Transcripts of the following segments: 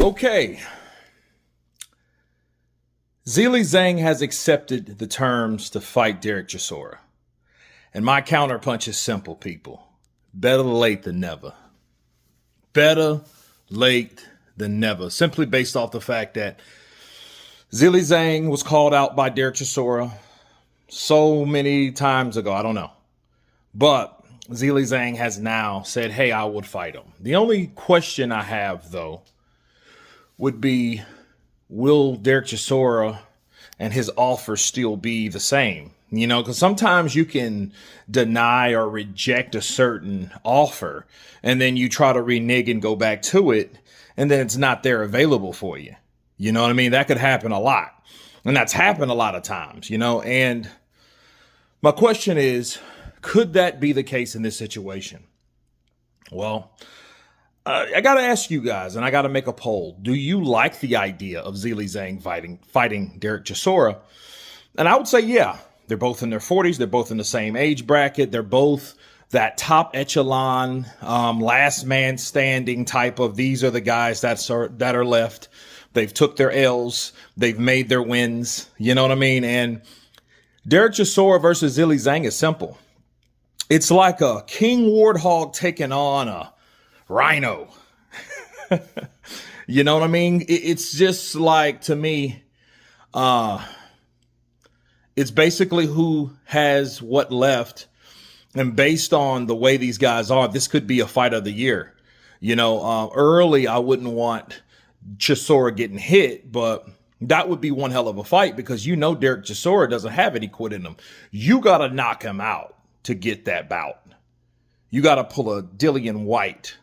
Okay. Zeileh Zhang has accepted the terms to fight Derek Chisora. And my counterpunch is simple, people. Better late than never. Better late than never. Simply based off the fact that Zeileh Zhang was called out by Derek Chisora so many times ago. I don't know. But Zeileh Zhang has now said, hey, I would fight him. The only question I have, though, would be, will Derek Chisora and his offer still be the same? You know, because sometimes you can deny or reject a certain offer, and then you try to renege and go back to it, and then it's not there available for you. You know what I mean? That could happen a lot. And that's happened a lot of times, you know. And my question is, could that be the case in this situation? Well, I got to ask you guys, and I got to make a poll. Do you like the idea of Zeileh Zhang fighting Derek Chisora? And I would say, yeah. They're both in their 40s. They're both in the same age bracket. They're both that top echelon, last man standing type of, these are the guys that are left. They've took their L's. They've made their wins. You know what I mean? And Derek Chisora versus Zeileh Zhang is simple. It's like a king warthog taking on a rhino. You know what I mean? It's just like, to me, it's basically who has what left. And based on the way these guys are, this could be a fight of the year. You know, early, I wouldn't want Chisora getting hit, but that would be one hell of a fight because you know Derek Chisora doesn't have any quit in him. You got to knock him out to get that bout. You got to pull a Dillian White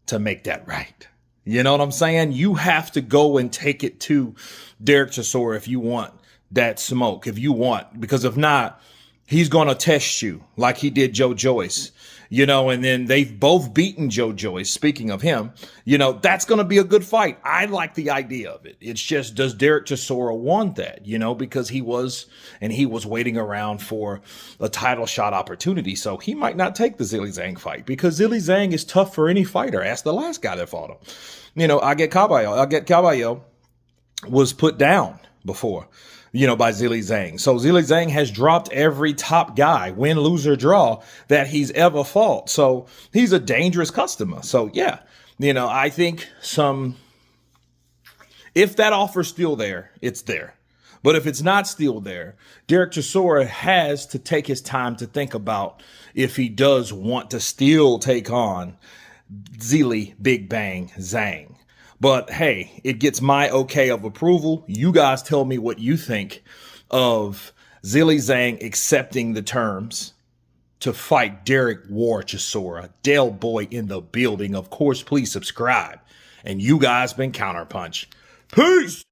to make that right. You know what I'm saying? You have to go and take it to Derek Chisora if you want that smoke, if you want, because if not, he's going to test you like he did Joe Joyce, you know, and then they've both beaten Joe Joyce. Speaking of him, you know, that's going to be a good fight. I like the idea of it. It's just, does Derek Chisora want that, you know, because he was waiting around for a title shot opportunity. So he might not take the Zeileh Zhang fight because Zeileh Zhang is tough for any fighter. Ask the last guy that fought him. You know, I get Caballo was put down before, you know, by Zeileh Zhang. So Zeileh Zhang has dropped every top guy, win, lose, or draw, that he's ever fought. So he's a dangerous customer. So, yeah, you know, I think if that offer's still there, it's there. But if it's not still there, Derek Chisora has to take his time to think about if he does want to still take on Zeileh Big Bang Zhang. But hey, it gets my okay of approval. You guys tell me what you think of Zeileh Zhang accepting the terms to fight Derek War Chisora. Dale Boy in the building. Of course, please subscribe. And you guys been Counterpunch. Peace!